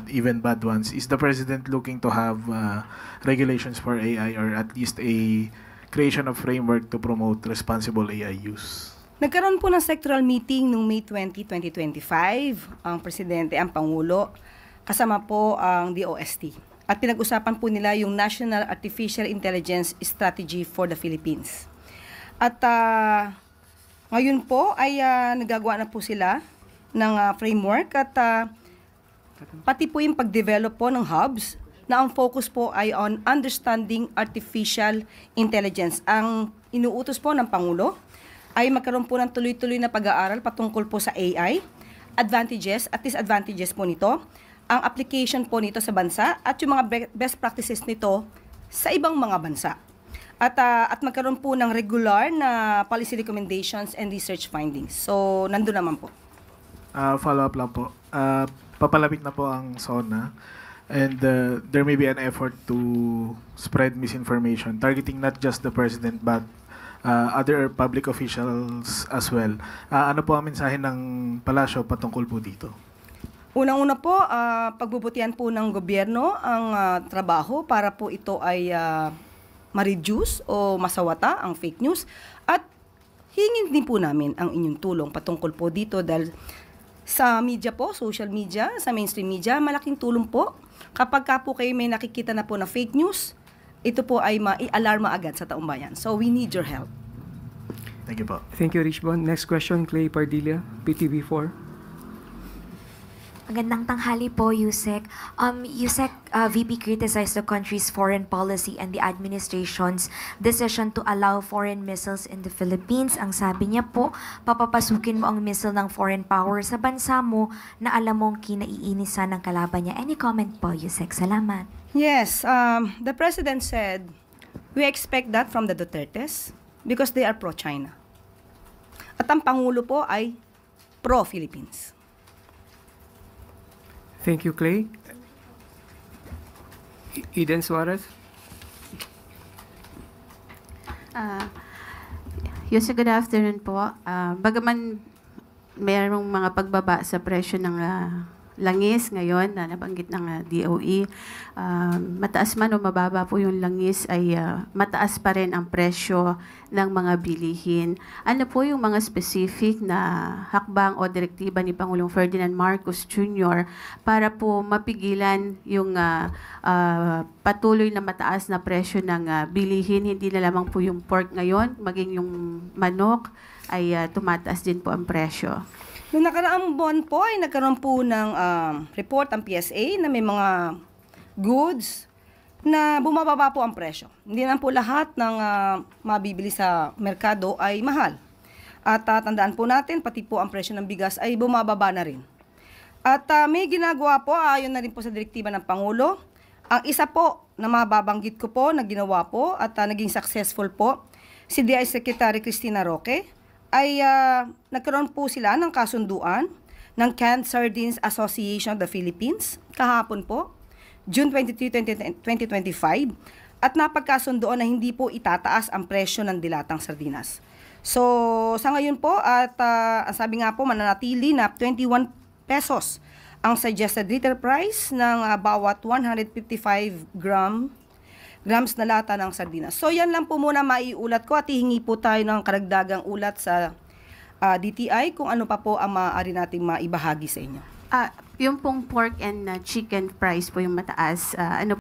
even bad ones. Is the President looking to have regulations for AI or at least a creation of framework to promote responsible AI use? Nagkaroon po ng sectoral meeting noong May 20, 2025, ang Presidente, ang Pangulo, kasama po ang DOST. At pinag-usapan po nila yung National Artificial Intelligence Strategy for the Philippines. At ngayon po ay nagagawa na po sila ng framework at pati po yung pag-develop po ng hubs na ang focus po ay on understanding artificial intelligence. Ang inuutos po ng Pangulo ay magkaroon po ng tuloy-tuloy na pag-aaral patungkol po sa AI, advantages at disadvantages po nito, ang application po nito sa bansa at yung mga best practices nito sa ibang mga bansa. At magkaroon po ng regular na policy recommendations and research findings. So, nandun naman po. Follow-up lang po. Papalapit na po ang SONA and there may be an effort to spread misinformation targeting not just the President but other public officials as well. Ano po ang mensahe ng palasyo patungkol po dito? Unang-una po, pagbubutihan po ng gobyerno ang trabaho para po ito ay ma-reduce o masawata ang fake news at hingin din po namin ang inyong tulong patungkol po dito dahil sa media po, social media, sa mainstream media, malaking tulong po. Kapag ka po kayo may nakikita na po na fake news, ito po ay mai-alarma agad sa taong bayan. So we need your help. Thank you po. Thank you, Richbon. Next question, Clay Pardilla, PTV4. Magandang tanghali po, Yusek. Yusek, VP criticized the country's foreign policy and the administration's decision to allow foreign missiles in the Philippines. Ang sabi niya po, papapasukin mo ang missile ng foreign power sa bansa mo na alam mong kinaiinisan ng kalaban niya. Any comment po, Yusek? Salamat. Yes, the President said, we expect that from the Dutertes because they are pro-China. At ang Pangulo po ay pro-Philippines. Thank you, Clay. Eden Suarez. Yusek, good afternoon po. Bagaman mayroong mga pagbaba sa presyo ng langis ngayon na nabanggit ng DOE, mataas man o mababa po yung langis ay mataas pa rin ang presyo ng mga bilihin. Ano po yung mga specific na hakbang o direktiba ni Pangulong Ferdinand Marcos Jr. para po mapigilan yung patuloy na mataas na presyo ng bilihin, hindi na lamang po yung pork ngayon, maging yung manok ay tumataas din po ang presyo. Noong nakaraang buwan po ay nagkaroon po ng report ang PSA na may mga goods na bumababa po ang presyo. Hindi naman po lahat ng mabibili sa merkado ay mahal. At tandaan po natin, pati po ang presyo ng bigas ay bumababa na rin. At may ginagawa po, ayon na rin po sa direktiba ng Pangulo. Ang isa po na mababanggit ko po na ginawa po at naging successful po, si DI Secretary Cristina Roque, ay nagkaroon po sila ng kasunduan ng Canned Sardines Association of the Philippines kahapon po, June 23, 2025, at napagkasundoan na hindi po itataas ang presyo ng dilatang sardinas. So, sa ngayon po, at sabi nga po, mananatili na 21 pesos ang suggested retail price ng bawat 155 grams na lata ng sardinas. So yan lang po muna maiulat ko at hihingi po tayo ng karagdagang ulat sa DTI kung ano pa po ang maaari nating maibahagi sa inyo. Yung pong pork and chicken price po yung mataas, ano